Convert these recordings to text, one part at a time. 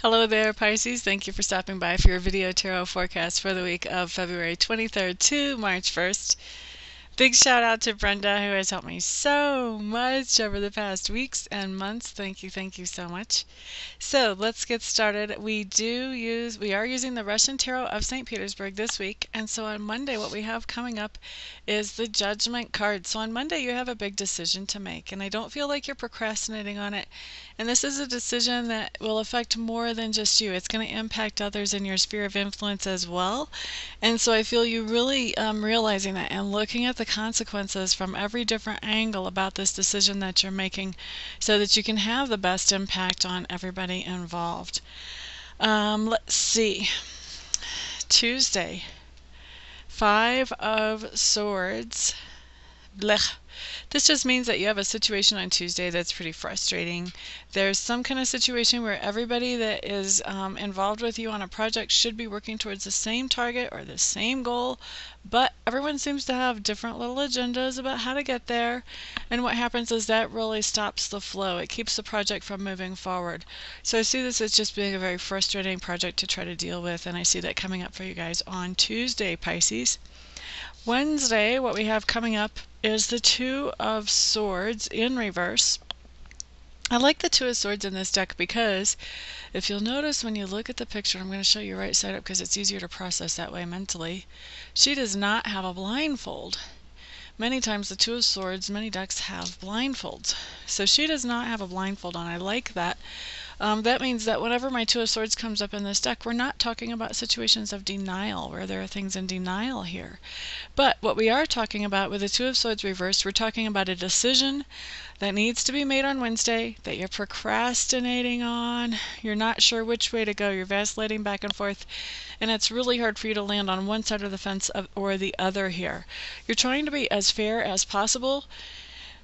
Hello there, Pisces. Thank you for stopping by for your video tarot forecast for the week of February 23rd to March 1st. Big shout out to Brenda, who has helped me so much over the past weeks and months. Thank you so much. So let's get started. We are using the Russian Tarot of St. Petersburg this week, and so on Monday what we have coming up is the Judgment card. So on Monday you have a big decision to make, and I don't feel like you're procrastinating on it. And this is a decision that will affect more than just you. It's going to impact others in your sphere of influence as well. And so I feel you really realizing that and looking at the consequences from every different angle about this decision that you're making so that you can have the best impact on everybody involved. Let's see. Tuesday, Five of Swords. Blech. This just means that you have a situation on Tuesday that's pretty frustrating. There's some kind of situation where everybody that is involved with you on a project should be working towards the same target or the same goal, but everyone seems to have different little agendas about how to get there, and what happens is that really stops the flow. It keeps the project from moving forward. So I see this as just being a very frustrating project to try to deal with, and I see that coming up for you guys on Tuesday, Pisces. Wednesday, what we have coming up is the Two of Swords in reverse. I like the Two of Swords in this deck because if you'll notice when you look at the picture, I'm going to show you right side up because it's easier to process that way mentally. She does not have a blindfold. Many times the Two of Swords, many decks have blindfolds. So she does not have a blindfold on. I like that. That means that whenever my Two of Swords comes up in this deck, we're not talking about situations of denial, where there are things in denial here. But what we are talking about with the Two of Swords reversed, we're talking about a decision that needs to be made on Wednesday that you're procrastinating on. You're not sure which way to go. You're vacillating back and forth, and it's really hard for you to land on one side of the fence or the other here. You're trying to be as fair as possible.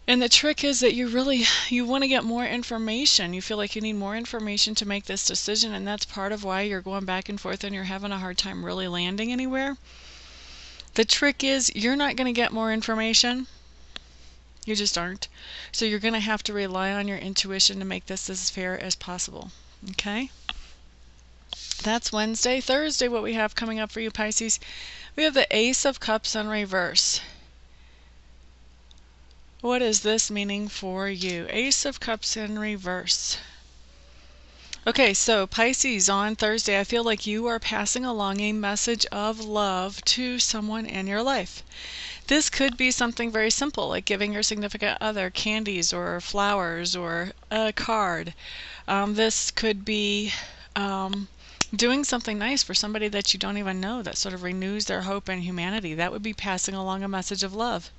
And the trick is that you want to get more information. You feel like you need more information to make this decision, and that's part of why you're going back and forth and you're having a hard time really landing anywhere. The trick is you're not going to get more information. You just aren't. So you're going to have to rely on your intuition to make this as fair as possible. Okay? That's Wednesday. Thursday, what we have coming up for you, Pisces, we have the Ace of Cups in reverse. What is this meaning for you? Ace of Cups in reverse. Okay, so Pisces, on Thursday, I feel like you are passing along a message of love to someone in your life. This could be something very simple, like giving your significant other candies or flowers or a card. This could be doing something nice for somebody that you don't even know that sort of renews their hope in humanity. That would be passing along a message of love.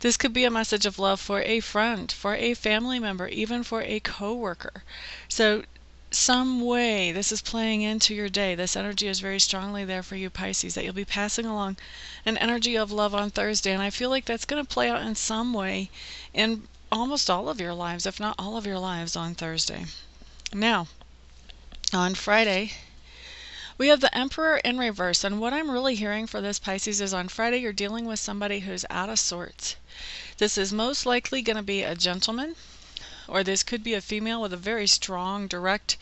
This could be a message of love for a friend, for a family member, even for a co-worker. So some way this is playing into your day. This energy is very strongly there for you, Pisces, that you'll be passing along an energy of love on Thursday. And I feel like that's going to play out in some way in almost all of your lives, if not all of your lives, on Thursday. Now, on Friday, we have the Emperor in reverse, and what I'm really hearing for this, Pisces, is on Friday you're dealing with somebody who's out of sorts. This is most likely going to be a gentleman, or this could be a female with a very strong, direct,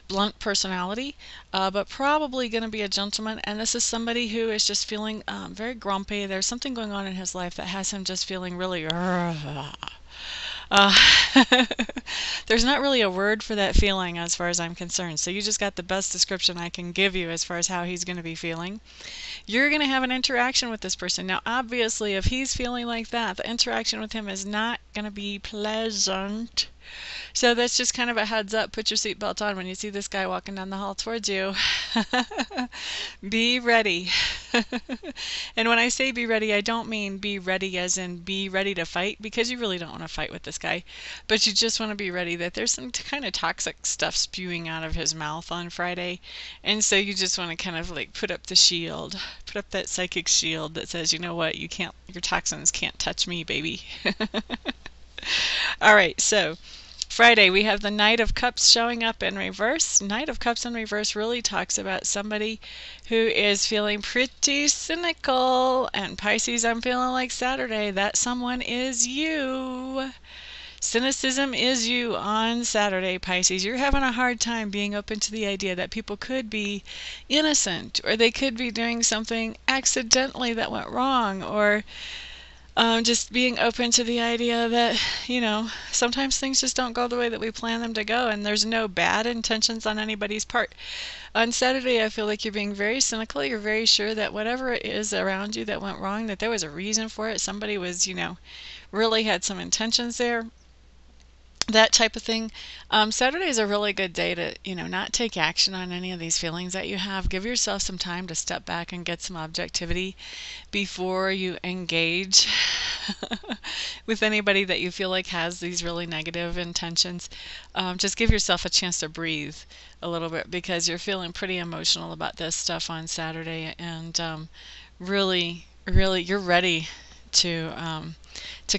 blunt personality, but probably going to be a gentleman, and this is somebody who is just feeling very grumpy. There's something going on in his life that has him just feeling really there's not really a word for that feeling as far as I'm concerned, so you just got the best description I can give you as far as how he's going to be feeling. You're going to have an interaction with this person. Now obviously if he's feeling like that, the interaction with him is not going to be pleasant. So that's just kind of a heads up. Put your seatbelt on when you see this guy walking down the hall towards you. Be ready. And when I say be ready, I don't mean be ready as in be ready to fight, because you really don't want to fight with this guy. But you just want to be ready that there's some kind of toxic stuff spewing out of his mouth on Friday. And so you just want to kind of like put up the shield. Put up that psychic shield that says, you know what, you can't, your toxins can't touch me, baby. All right, so Friday, we have the Knight of Cups showing up in reverse. Knight of Cups in reverse really talks about somebody who is feeling pretty cynical. And Pisces, I'm feeling like Saturday. That someone is you. Cynicism is you on Saturday, Pisces. You're having a hard time being open to the idea that people could be innocent, or they could be doing something accidentally that went wrong, or just being open to the idea that, sometimes things just don't go the way that we plan them to go, and there's no bad intentions on anybody's part. On Saturday, I feel like you're being very cynical. You're very sure that whatever it is around you that went wrong, that there was a reason for it. Somebody was, really had some intentions there. That type of thing. Saturday is a really good day to, not take action on any of these feelings that you have. Give yourself some time to step back and get some objectivity before you engage with anybody that you feel like has these really negative intentions. Just give yourself a chance to breathe a little bit, because you're feeling pretty emotional about this stuff on Saturday, and really, you're ready to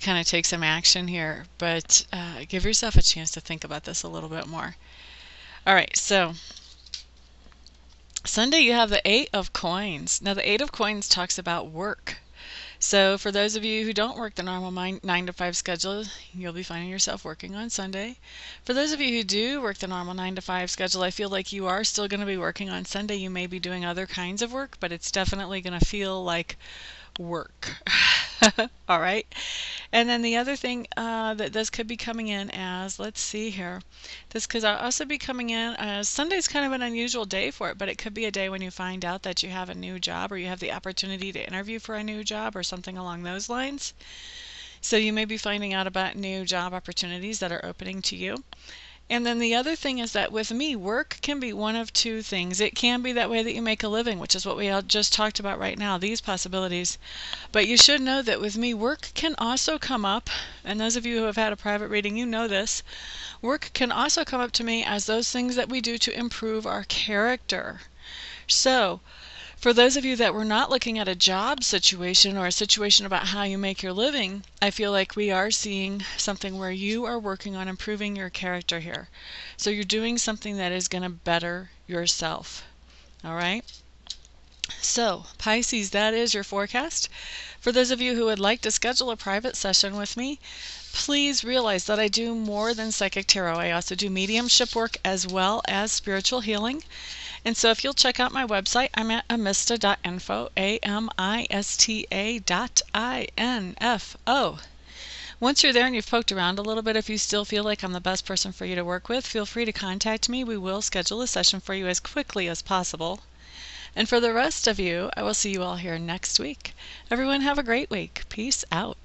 kind of take some action here, but give yourself a chance to think about this a little bit more. All right, so Sunday you have the Eight of Coins. Now the Eight of Coins talks about work. So for those of you who don't work the normal 9 to 5 schedule, you'll be finding yourself working on Sunday. For those of you who do work the normal 9 to 5 schedule, I feel like you are still going to be working on Sunday. You may be doing other kinds of work, but it's definitely going to feel like work. All right. And then the other thing that this could be coming in as, let's see here, this could also be coming in as Sunday's kind of an unusual day for it, but it could be a day when you find out that you have a new job, or you have the opportunity to interview for a new job, or something along those lines. So you may be finding out about new job opportunities that are opening to you. And then the other thing is that with me, work can be one of two things. It can be that way that you make a living, which is what we all just talked about right now, these possibilities. But you should know that with me, work can also come up, and those of you who have had a private reading, you know this. Work can also come up to me as those things that we do to improve our character. So, for those of you that were not looking at a job situation or a situation about how you make your living, I feel like we are seeing something where you are working on improving your character here. So you're doing something that is going to better yourself. All right? So, Pisces, that is your forecast. For those of you who would like to schedule a private session with me, please realize that I do more than psychic tarot. I also do mediumship work as well as spiritual healing. And so if you'll check out my website, I'm at amista.info, amista.info. Once you're there and you've poked around a little bit, if you still feel like I'm the best person for you to work with, feel free to contact me. We will schedule a session for you as quickly as possible. And for the rest of you, I will see you all here next week. Everyone have a great week. Peace out.